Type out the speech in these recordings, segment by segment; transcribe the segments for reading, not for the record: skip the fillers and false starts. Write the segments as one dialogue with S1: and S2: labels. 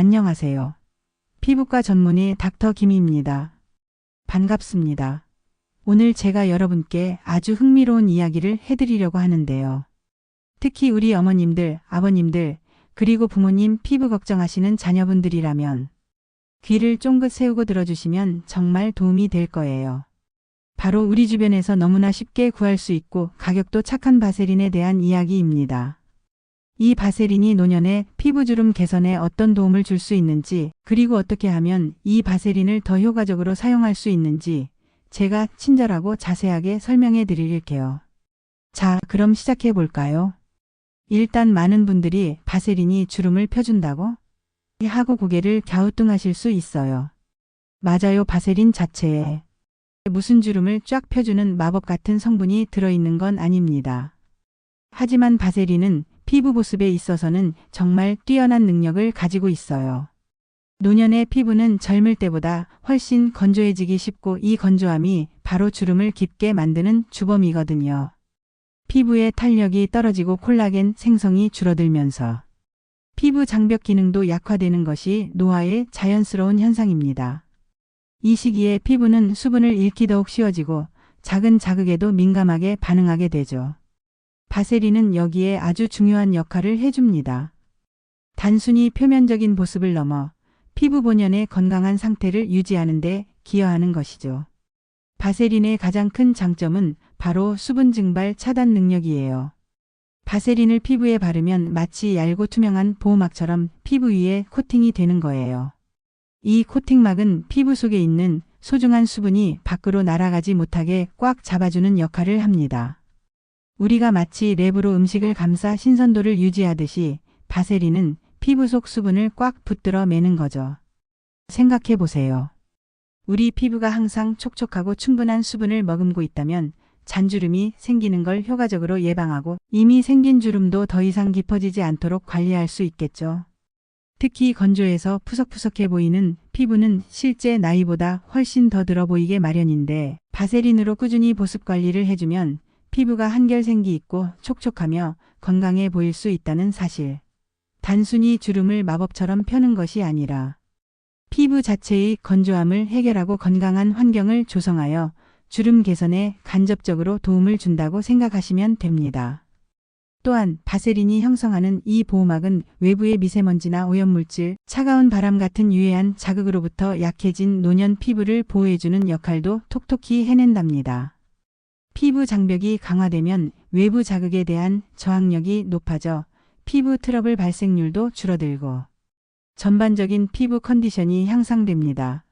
S1: 안녕하세요. 피부과 전문의 닥터 김입니다. 반갑습니다. 오늘 제가 여러분께 아주 흥미로운 이야기를 해드리려고 하는데요. 특히 우리 어머님들, 아버님들, 그리고 부모님 피부 걱정하시는 자녀분들이라면 귀를 쫑긋 세우고 들어주시면 정말 도움이 될 거예요. 바로 우리 주변에서 너무나 쉽게 구할 수 있고 가격도 착한 바세린에 대한 이야기입니다. 이 바세린이 노년의 피부주름 개선에 어떤 도움을 줄 수 있는지, 그리고 어떻게 하면 이 바세린을 더 효과적으로 사용할 수 있는지 제가 친절하고 자세하게 설명해 드릴게요. 자, 그럼 시작해 볼까요? 일단 많은 분들이 바세린이 주름을 펴준다고 하고 고개를 갸우뚱하실 수 있어요. 맞아요. 바세린 자체에 무슨 주름을 쫙 펴주는 마법 같은 성분이 들어있는 건 아닙니다. 하지만 바세린은 피부 보습에 있어서는 정말 뛰어난 능력을 가지고 있어요. 노년의 피부는 젊을 때보다 훨씬 건조해지기 쉽고 이 건조함이 바로 주름을 깊게 만드는 주범이거든요. 피부의 탄력이 떨어지고 콜라겐 생성이 줄어들면서 피부 장벽 기능도 약화되는 것이 노화의 자연스러운 현상입니다. 이 시기에 피부는 수분을 잃기 더욱 쉬워지고 작은 자극에도 민감하게 반응하게 되죠. 바세린은 여기에 아주 중요한 역할을 해줍니다. 단순히 표면적인 보습을 넘어 피부 본연의 건강한 상태를 유지하는 데 기여하는 것이죠. 바세린의 가장 큰 장점은 바로 수분 증발 차단 능력이에요. 바세린을 피부에 바르면 마치 얇고 투명한 보호막처럼 피부 위에 코팅이 되는 거예요. 이 코팅막은 피부 속에 있는 소중한 수분이 밖으로 날아가지 못하게 꽉 잡아주는 역할을 합니다. 우리가 마치 랩으로 음식을 감싸 신선도를 유지하듯이 바세린은 피부 속 수분을 꽉 붙들어 매는 거죠. 생각해 보세요. 우리 피부가 항상 촉촉하고 충분한 수분을 머금고 있다면 잔주름이 생기는 걸 효과적으로 예방하고 이미 생긴 주름도 더 이상 깊어지지 않도록 관리할 수 있겠죠. 특히 건조해서 푸석푸석해 보이는 피부는 실제 나이보다 훨씬 더 들어 보이게 마련인데 바세린으로 꾸준히 보습 관리를 해주면 피부가 한결 생기 있고 촉촉하며 건강해 보일 수 있다는 사실. 단순히 주름을 마법처럼 펴는 것이 아니라 피부 자체의 건조함을 해결하고 건강한 환경을 조성하여 주름 개선에 간접적으로 도움을 준다고 생각하시면 됩니다. 또한 바세린이 형성하는 이 보호막은 외부의 미세먼지나 오염물질, 차가운 바람 같은 유해한 자극으로부터 약해진 노년 피부를 보호해주는 역할도 톡톡히 해낸답니다. 피부 장벽이 강화되면 외부 자극에 대한 저항력이 높아져 피부 트러블 발생률도 줄어들고 전반적인 피부 컨디션이 향상됩니다.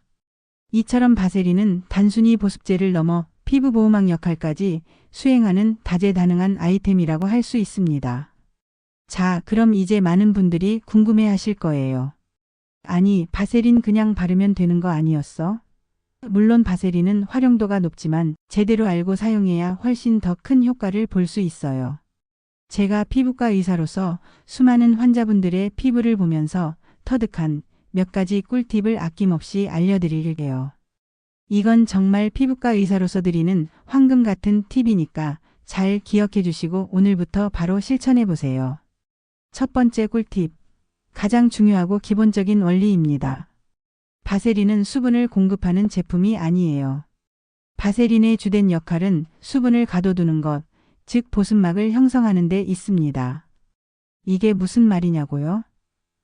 S1: 이처럼 바세린은 단순히 보습제를 넘어 피부 보호막 역할까지 수행하는 다재다능한 아이템이라고 할 수 있습니다. 자, 그럼 이제 많은 분들이 궁금해 하실 거예요. 아니, 바세린 그냥 바르면 되는 거 아니었어? 물론 바세린은 활용도가 높지만 제대로 알고 사용해야 훨씬 더 큰 효과를 볼 수 있어요. 제가 피부과 의사로서 수많은 환자분들의 피부를 보면서 터득한 몇 가지 꿀팁을 아낌없이 알려드릴게요. 이건 정말 피부과 의사로서 드리는 황금 같은 팁이니까 잘 기억해 주시고 오늘부터 바로 실천해 보세요. 첫 번째 꿀팁. 가장 중요하고 기본적인 원리입니다. 바세린은 수분을 공급하는 제품이 아니에요. 바세린의 주된 역할은 수분을 가둬두는 것, 즉 보습막을 형성하는 데 있습니다. 이게 무슨 말이냐고요?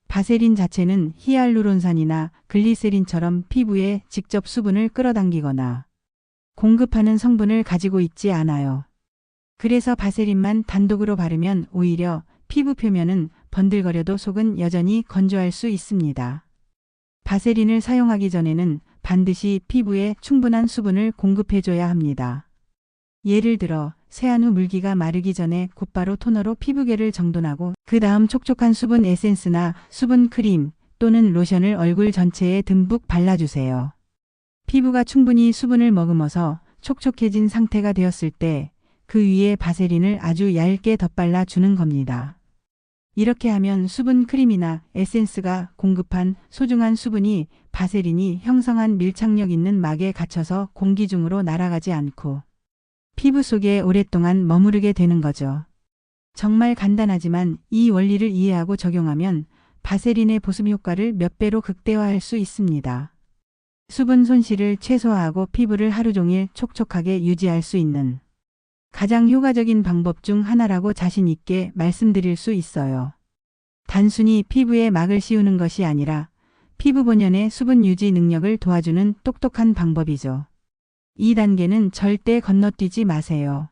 S1: 바세린 자체는 히알루론산이나 글리세린처럼 피부에 직접 수분을 끌어당기거나 공급하는 성분을 가지고 있지 않아요. 그래서 바세린만 단독으로 바르면 오히려 피부 표면은 번들거려도 속은 여전히 건조할 수 있습니다. 바세린을 사용하기 전에는 반드시 피부에 충분한 수분을 공급해줘야 합니다. 예를 들어 세안 후 물기가 마르기 전에 곧바로 토너로 피부결을 정돈하고 그 다음 촉촉한 수분 에센스나 수분 크림 또는 로션을 얼굴 전체에 듬뿍 발라주세요. 피부가 충분히 수분을 머금어서 촉촉해진 상태가 되었을 때 그 위에 바세린을 아주 얇게 덧발라 주는 겁니다. 이렇게 하면 수분 크림이나 에센스가 공급한 소중한 수분이 바세린이 형성한 밀착력 있는 막에 갇혀서 공기 중으로 날아가지 않고 피부 속에 오랫동안 머무르게 되는 거죠. 정말 간단하지만 이 원리를 이해하고 적용하면 바세린의 보습 효과를 몇 배로 극대화할 수 있습니다. 수분 손실을 최소화하고 피부를 하루 종일 촉촉하게 유지할 수 있는 가장 효과적인 방법 중 하나라고 자신 있게 말씀드릴 수 있어요. 단순히 피부에 막을 씌우는 것이 아니라 피부 본연의 수분 유지 능력을 도와주는 똑똑한 방법이죠. 이 단계는 절대 건너뛰지 마세요.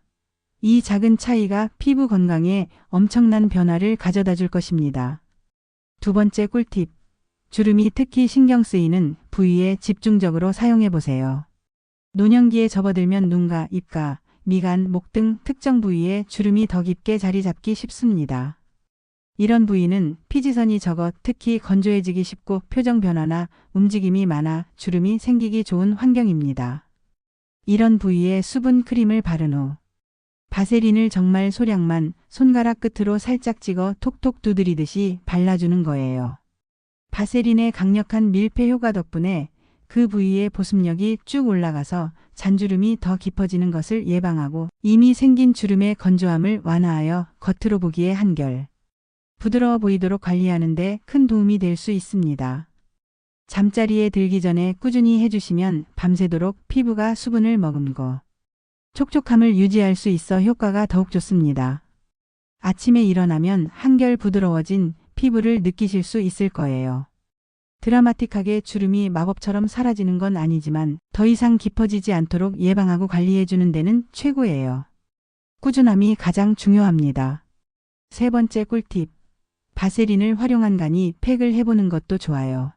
S1: 이 작은 차이가 피부 건강에 엄청난 변화를 가져다 줄 것입니다. 두 번째 꿀팁. 주름이 특히 신경 쓰이는 부위에 집중적으로 사용해 보세요. 노년기에 접어들면 눈가, 입가, 미간, 목 등 특정 부위에 주름이 더 깊게 자리 잡기 쉽습니다. 이런 부위는 피지선이 적어 특히 건조해지기 쉽고 표정 변화나 움직임이 많아 주름이 생기기 좋은 환경입니다. 이런 부위에 수분 크림을 바른 후 바세린을 정말 소량만 손가락 끝으로 살짝 찍어 톡톡 두드리듯이 발라주는 거예요. 바세린의 강력한 밀폐 효과 덕분에 그 부위의 보습력이 쭉 올라가서 잔주름이 더 깊어지는 것을 예방하고 이미 생긴 주름의 건조함을 완화하여 겉으로 보기에 한결 부드러워 보이도록 관리하는 데 큰 도움이 될 수 있습니다. 잠자리에 들기 전에 꾸준히 해주시면 밤새도록 피부가 수분을 머금고 촉촉함을 유지할 수 있어 효과가 더욱 좋습니다. 아침에 일어나면 한결 부드러워진 피부를 느끼실 수 있을 거예요. 드라마틱하게 주름이 마법처럼 사라지는 건 아니지만 더 이상 깊어지지 않도록 예방하고 관리해주는 데는 최고예요. 꾸준함이 가장 중요합니다. 세 번째 꿀팁. 바세린을 활용한 간이 팩을 해보는 것도 좋아요.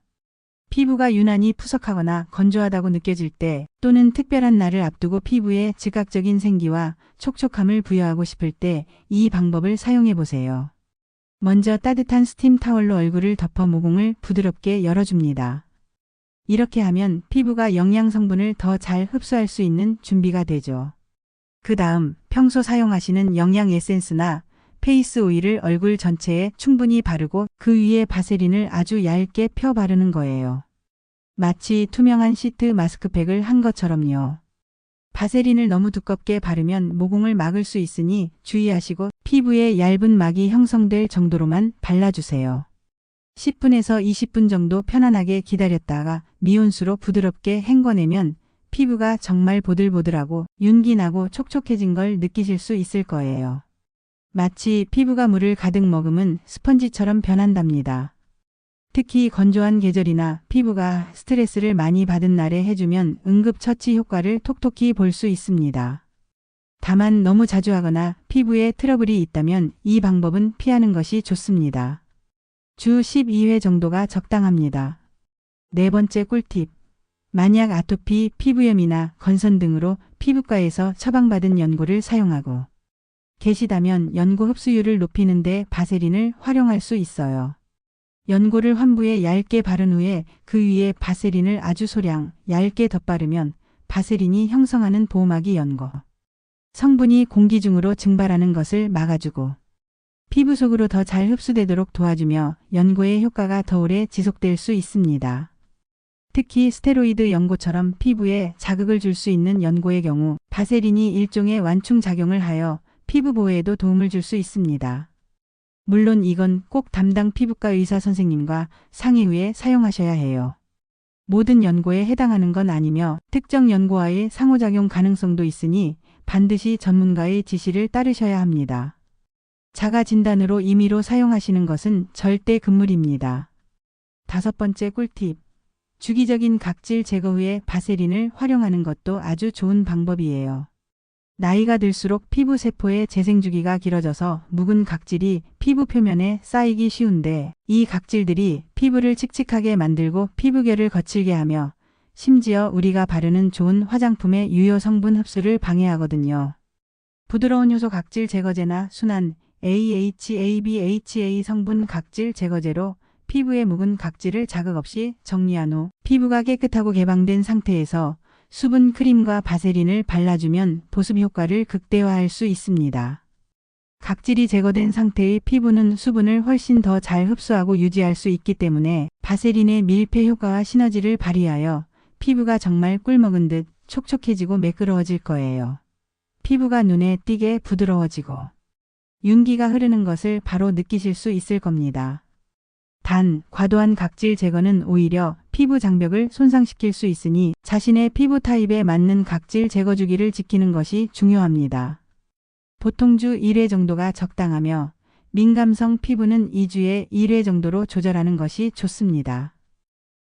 S1: 피부가 유난히 푸석하거나 건조하다고 느껴질 때 또는 특별한 날을 앞두고 피부에 즉각적인 생기와 촉촉함을 부여하고 싶을 때 이 방법을 사용해 보세요. 먼저 따뜻한 스팀 타월로 얼굴을 덮어 모공을 부드럽게 열어줍니다. 이렇게 하면 피부가 영양 성분을 더 잘 흡수할 수 있는 준비가 되죠. 그 다음 평소 사용하시는 영양 에센스나 페이스 오일을 얼굴 전체에 충분히 바르고 그 위에 바세린을 아주 얇게 펴 바르는 거예요. 마치 투명한 시트 마스크팩을 한 것처럼요. 바세린을 너무 두껍게 바르면 모공을 막을 수 있으니 주의하시고 피부에 얇은 막이 형성될 정도로만 발라주세요. 10분에서 20분 정도 편안하게 기다렸다가 미온수로 부드럽게 헹궈내면 피부가 정말 보들보들하고 윤기 나고 촉촉해진 걸 느끼실 수 있을 거예요. 마치 피부가 물을 가득 머금은 스펀지처럼 변한답니다. 특히 건조한 계절이나 피부가 스트레스를 많이 받은 날에 해주면 응급처치 효과를 톡톡히 볼 수 있습니다. 다만 너무 자주 하거나 피부에 트러블이 있다면 이 방법은 피하는 것이 좋습니다. 주 12회 정도가 적당합니다. 네 번째 꿀팁. 만약 아토피, 피부염이나 건선 등으로 피부과에서 처방받은 연고를 사용하고 계시다면 연고 흡수율을 높이는 데 바세린을 활용할 수 있어요. 연고를 환부에 얇게 바른 후에 그 위에 바세린을 아주 소량 얇게 덧바르면 바세린이 형성하는 보호막이 연고 성분이 공기 중으로 증발하는 것을 막아주고 피부 속으로 더 잘 흡수되도록 도와주며 연고의 효과가 더 오래 지속될 수 있습니다. 특히 스테로이드 연고처럼 피부에 자극을 줄 수 있는 연고의 경우 바세린이 일종의 완충 작용을 하여 피부 보호에도 도움을 줄 수 있습니다. 물론 이건 꼭 담당 피부과 의사 선생님과 상의 후에 사용하셔야 해요. 모든 연고에 해당하는 건 아니며 특정 연고와의 상호작용 가능성도 있으니 반드시 전문가의 지시를 따르셔야 합니다. 자가 진단으로 임의로 사용하시는 것은 절대 금물입니다. 다섯 번째 꿀팁. 주기적인 각질 제거 후에 바세린을 활용하는 것도 아주 좋은 방법이에요. 나이가 들수록 피부 세포의 재생 주기가 길어져서 묵은 각질이 피부 표면에 쌓이기 쉬운데 이 각질들이 피부를 칙칙하게 만들고 피부결을 거칠게 하며 심지어 우리가 바르는 좋은 화장품의 유효 성분 흡수를 방해하거든요. 부드러운 효소 각질 제거제나 순한 AHA/BHA 성분 각질 제거제로 피부의 묵은 각질을 자극 없이 정리한 후 피부가 깨끗하고 개방된 상태에서 수분 크림과 바세린을 발라주면 보습 효과를 극대화할 수 있습니다. 각질이 제거된 상태의 피부는 수분을 훨씬 더 잘 흡수하고 유지할 수 있기 때문에 바세린의 밀폐 효과와 시너지를 발휘하여 피부가 정말 꿀먹은 듯 촉촉해지고 매끄러워질 거예요. 피부가 눈에 띄게 부드러워지고 윤기가 흐르는 것을 바로 느끼실 수 있을 겁니다. 단, 과도한 각질 제거는 오히려 피부 장벽을 손상시킬 수 있으니 자신의 피부 타입에 맞는 각질 제거 주기를 지키는 것이 중요합니다. 보통 주 1회 정도가 적당하며 민감성 피부는 2주에 1회 정도로 조절하는 것이 좋습니다.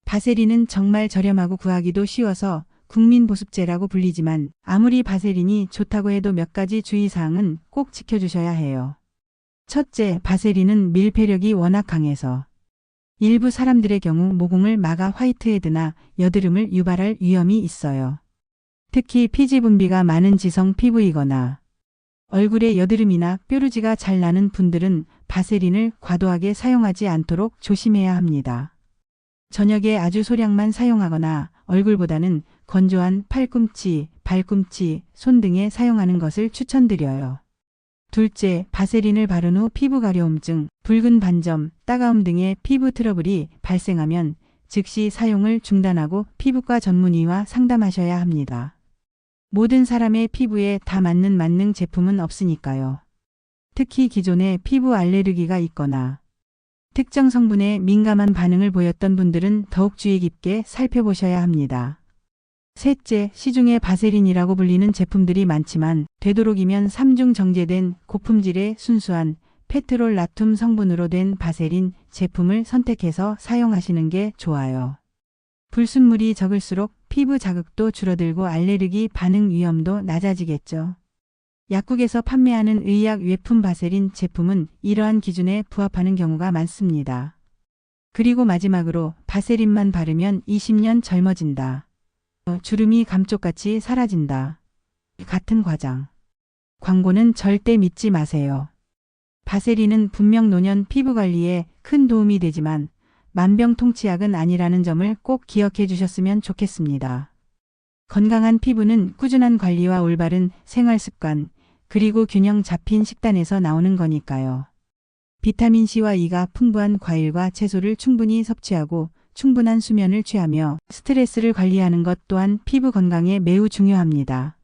S1: 바세린은 정말 저렴하고 구하기도 쉬워서 국민보습제라고 불리지만 아무리 바세린이 좋다고 해도 몇 가지 주의사항은 꼭 지켜주셔야 해요. 첫째, 바세린은 밀폐력이 워낙 강해서 일부 사람들의 경우 모공을 막아 화이트헤드나 여드름을 유발할 위험이 있어요. 특히 피지 분비가 많은 지성 피부이거나 얼굴에 여드름이나 뾰루지가 잘 나는 분들은 바세린을 과도하게 사용하지 않도록 조심해야 합니다. 저녁에 아주 소량만 사용하거나 얼굴보다는 건조한 팔꿈치, 발꿈치, 손 등에 사용하는 것을 추천드려요. 둘째, 바세린을 바른 후 피부 가려움증, 붉은 반점, 따가움 등의 피부 트러블이 발생하면 즉시 사용을 중단하고 피부과 전문의와 상담하셔야 합니다. 모든 사람의 피부에 다 맞는 만능 제품은 없으니까요. 특히 기존에 피부 알레르기가 있거나 특정 성분에 민감한 반응을 보였던 분들은 더욱 주의 깊게 살펴보셔야 합니다. 셋째, 시중에 바세린이라고 불리는 제품들이 많지만 되도록이면 3중 정제된 고품질의 순수한 페트롤 나툼 성분으로 된 바세린 제품을 선택해서 사용하시는 게 좋아요. 불순물이 적을수록 피부 자극도 줄어들고 알레르기 반응 위험도 낮아지겠죠. 약국에서 판매하는 의약 외품 바세린 제품은 이러한 기준에 부합하는 경우가 많습니다. 그리고 마지막으로 바세린만 바르면 20년 젊어진다. 주름이 감쪽같이 사라진다. 같은 과장. 광고는 절대 믿지 마세요. 바세린은 분명 노년 피부 관리에 큰 도움이 되지만 만병통치약은 아니라는 점을 꼭 기억해 주셨으면 좋겠습니다. 건강한 피부는 꾸준한 관리와 올바른 생활습관, 그리고 균형 잡힌 식단에서 나오는 거니까요. 비타민C와 E가 풍부한 과일과 채소를 충분히 섭취하고 충분한 수면을 취하며 스트레스를 관리하는 것 또한 피부 건강에 매우 중요합니다.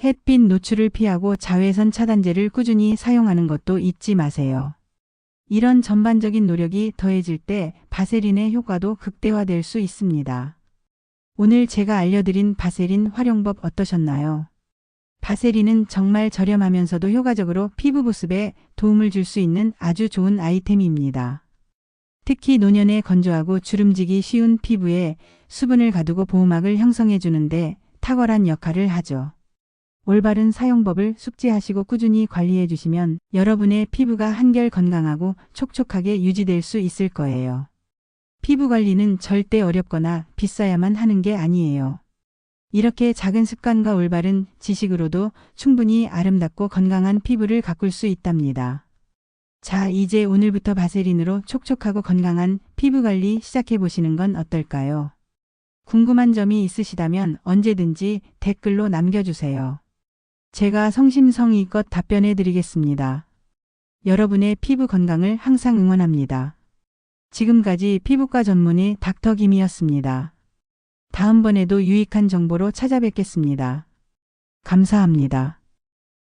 S1: 햇빛 노출을 피하고 자외선 차단제를 꾸준히 사용하는 것도 잊지 마세요. 이런 전반적인 노력이 더해질 때 바세린의 효과도 극대화될 수 있습니다. 오늘 제가 알려드린 바세린 활용법 어떠셨나요? 바세린은 정말 저렴하면서도 효과적으로 피부 보습에 도움을 줄 수 있는 아주 좋은 아이템입니다. 특히 노년에 건조하고 주름지기 쉬운 피부에 수분을 가두고 보호막을 형성해 주는데 탁월한 역할을 하죠. 올바른 사용법을 숙지하시고 꾸준히 관리해 주시면 여러분의 피부가 한결 건강하고 촉촉하게 유지될 수 있을 거예요. 피부 관리는 절대 어렵거나 비싸야만 하는 게 아니에요. 이렇게 작은 습관과 올바른 지식으로도 충분히 아름답고 건강한 피부를 가꿀 수 있답니다. 자, 이제 오늘부터 바세린으로 촉촉하고 건강한 피부 관리 시작해 보시는 건 어떨까요? 궁금한 점이 있으시다면 언제든지 댓글로 남겨주세요. 제가 성심성의껏 답변해 드리겠습니다. 여러분의 피부 건강을 항상 응원합니다. 지금까지 피부과 전문의 닥터 김이었습니다. 다음번에도 유익한 정보로 찾아뵙겠습니다. 감사합니다.